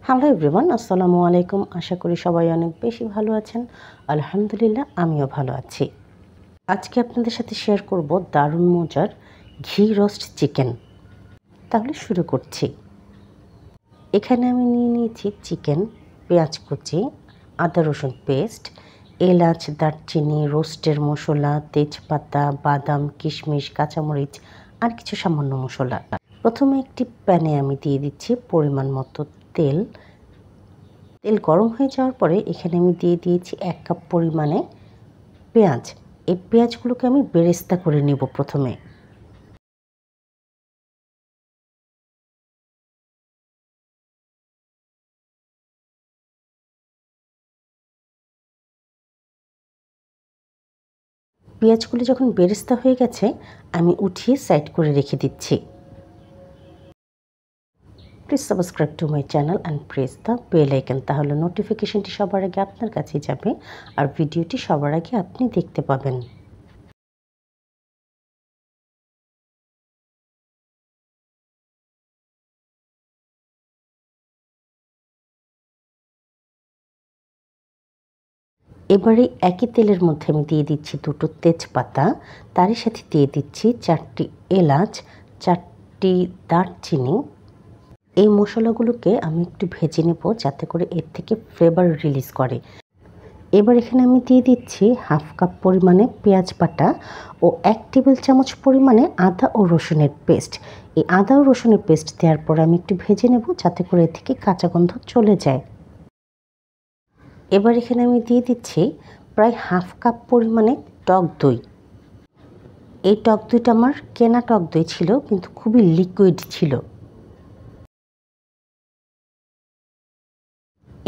Hello everyone, আসসালামু আলাইকুম। আশা করি সবাই অনেক বেশি ভালো আছেন। আলহামদুলিল্লাহ, আমিও ভালো আছি। আজকে আপনাদের সাথে শেয়ার করব দারুণ মজার ঘি রোস্ট চিকেন। তাহলে শুরু করছি। এখানে আমি নিয়ে নিয়েছি চিকেন, পেঁয়াজ কুচি, আদা রসুন পেস্ট, এলাচ, দারচিনি, রোস্টের মশলা, তেজপাতা, বাদাম, কিশমিশ, কাঁচামরিচ আর কিছু সামান্য মশলা। প্রথমে একটি প্যানে আমি দিয়ে দিচ্ছি পরিমাণ মতো তেল। তেল গরম হয়ে যাওয়ার পরে এখানে আমি দিয়ে দিয়েছি 1 কাপ পরিমাণে পেঁয়াজ। এই পেঁয়াজগুলোকে আমি বেরেস্তা করে নেব প্রথমে। পেঁয়াজগুলো যখন বেরেস্তা হয়ে গেছে আমি উঠিয়ে সাইড করে রেখে দিচ্ছি। Please subscribe to my channel and press the bell icon, তাহলে নোটিফিকেশনটি সবার আগে আপনার কাছেই যাবে আর ভিডিওটি সবার আগে আপনি দেখতে পাবেন। এবারে একই তেলের মধ্যে আমি দিয়ে দিচ্ছি 2টো তেজপাতা, তারই সাথে দিয়ে দিচ্ছি 4টি এলাচ, 4টি দারচিনি। এই মশলাগুলোকে আমি একটু ভেজে নেব যাতে করে এর থেকে ফ্লেভার রিলিজ করে। এবার এখানে আমি দিয়ে দিচ্ছি 1/2 কাপ পরিমাণে পেঁয়াজ বাটা ও 1 টেবিল চামচ পরিমাণে আদা ও রসুনের পেস্ট। এই আদা ও রসুনের পেস্ট দেওয়ার পর আমি একটু ভেজে নেব যাতে করে এর থেকে কাঁচা গন্ধ চলে যায়। এবার এখানে আমি দিয়ে দিচ্ছি প্রায় 1/2 কাপ পরিমাণে টক দই। এই টক দইটা আমার কেনা টক দই ছিল, কিন্তু খুবই লিকুইড ছিল।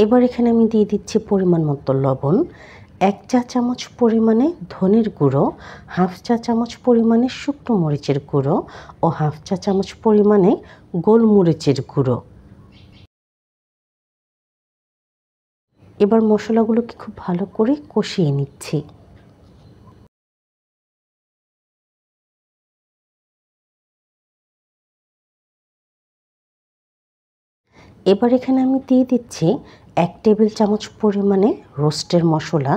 এবার এখানে আমি দিয়ে দিচ্ছি পরিমাণ মতো লবণ, 1 চা চামচ পরিমাণে ধনের গুঁড়ো, 1/2 চা চামচ পরিমাণে শুকনো মরিচের গুঁড়ো ও 1/2 চা চামচ পরিমাণে গোলমরিচের গুঁড়ো। এবার মশলাগুলোকে খুব ভালো করে কষিয়ে নিচ্ছি। এবার এখানে আমি দিয়ে দিচ্ছি 1 টেবিল চামচ পরিমাণে রোস্টের মশলা,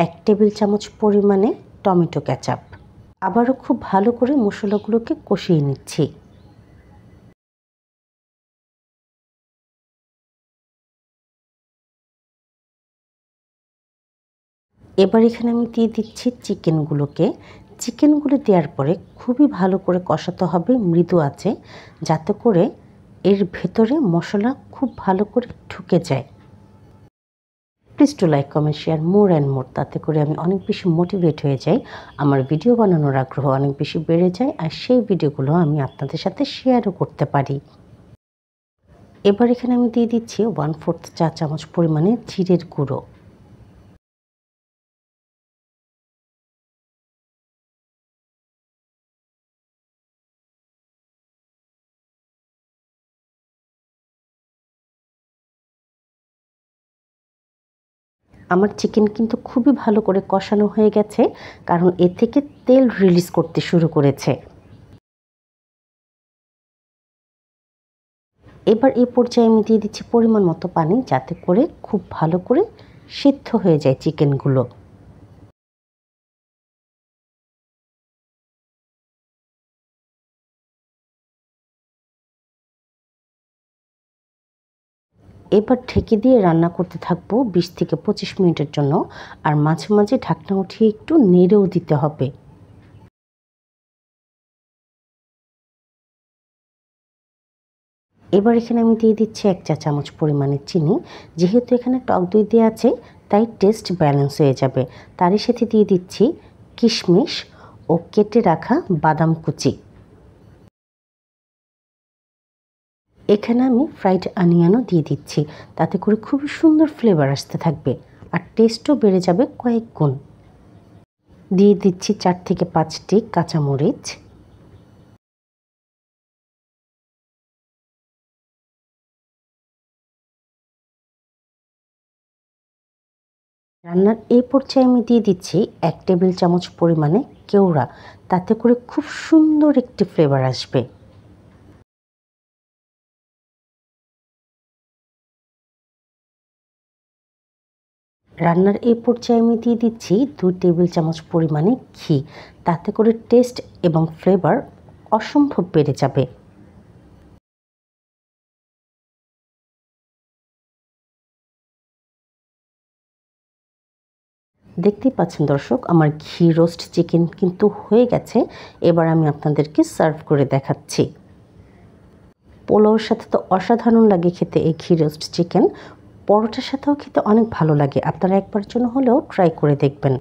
1 টেবিল চামচ পরিমাণে টমেটো কেচাপ। আবারও খুব ভালো করে মশলাগুলোকে কষিয়ে নিচ্ছি। এবার এখানে আমি দিয়ে দিচ্ছি চিকেনগুলোকে। চিকেনগুলো দেওয়ার পরে খুবই ভালো করে কষাতে হবে মৃদু আঁচে, যাতে করে এর ভেতরে মশলা খুব ভালো করে ঢুকে যায়। Please to like, comment, share more and more, তাতে করে আমি অনেক বেশি মোটিভেট হয়ে যাই। আমার ভিডিও বানানোর আগ্রহ অনেক বেশি বেড়ে যায় আর সেই ভিডিওগুলো আমি আপনাদের সাথে শেয়ারও করতে পারি। এবার এখানে আমি দিয়ে দিচ্ছি 1/4 চা চামচ পরিমাণে জিরের গুঁড়ো। আমার চিকেন কিন্তু খুবই ভালো করে কষানো হয়ে গেছে, কারণ এ থেকে তেল রিলিজ করতে শুরু করেছে। এবার এই পর্যায়ে আমি দিয়ে দিচ্ছি পরিমাণ মতো পানি, যাতে করে খুব ভালো করে সিদ্ধ হয়ে যায় চিকেনগুলো। এবার ঢেকে দিয়ে রান্না করতে থাকবো 20 থেকে 25 মিনিটের জন্য। আর মাঝে মাঝে ঢাকনা উঠিয়ে একটু নেড়েও দিতে হবে। এবার এখানে আমি দিয়ে দিচ্ছি 1 চা চামচ পরিমাণে চিনি। যেহেতু এখানে টক দই দেওয়া আছে, তাই টেস্ট ব্যালেন্স হয়ে যাবে। তারই সাথে দিয়ে দিচ্ছি কিশমিশ ও কেটে রাখা বাদাম কুচি। এখানে আমি ফ্রাইড অনিয়নও দিয়ে দিচ্ছি, তাতে করে খুবই সুন্দর ফ্লেভার আসতে থাকবে আর টেস্টও বেড়ে যাবে কয়েক গুণ। দিয়ে দিচ্ছি 4 থেকে 5টি কাঁচামরিচ। রান্নার এই পর্যায়ে আমি দিয়ে দিচ্ছি 1 টেবিল চামচ পরিমাণে কেওড়া, তাতে করে খুব সুন্দর একটি ফ্লেভার আসবে। রান্নার এই পর্যায়ে আমি দিয়ে দিচ্ছি 2 টেবিল চামচ পরিমাণে ঘি। তাতে করে টেস্ট এবং ফ্লেভার অসম্ভব বেড়ে যাবে। দেখতেই পাচ্ছেন দর্শক, আমার ঘি রোস্ট চিকেন কিন্তু হয়ে গেছে। এবার আমি আপনাদেরকে সার্ভ করে দেখাচ্ছি। পোলাওর সাথে তো অসাধারণ লাগে খেতে এই ঘি রোস্ট চিকেন। পরোটার সাথেও খেতে অনেক ভালো লাগে। আপনারা একবারের জন্য হলেও ট্রাই করে দেখবেন।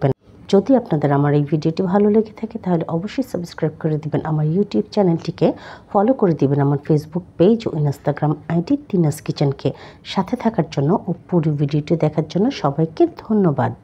যদি আপনাদের আমার এই ভিডিওটি ভালো লেগে থাকে তাহলে অবশ্যই সাবস্ক্রাইব করে দিবেন আমার ইউটিউব চ্যানেলটিকে, ফলো করে দিবেন আমার ফেসবুক পেজ ও ইনস্টাগ্রাম আইডি টিনাস কিচেনকে। সাথে থাকার জন্য ও পুরো ভিডিওটি দেখার জন্য সবাইকে ধন্যবাদ।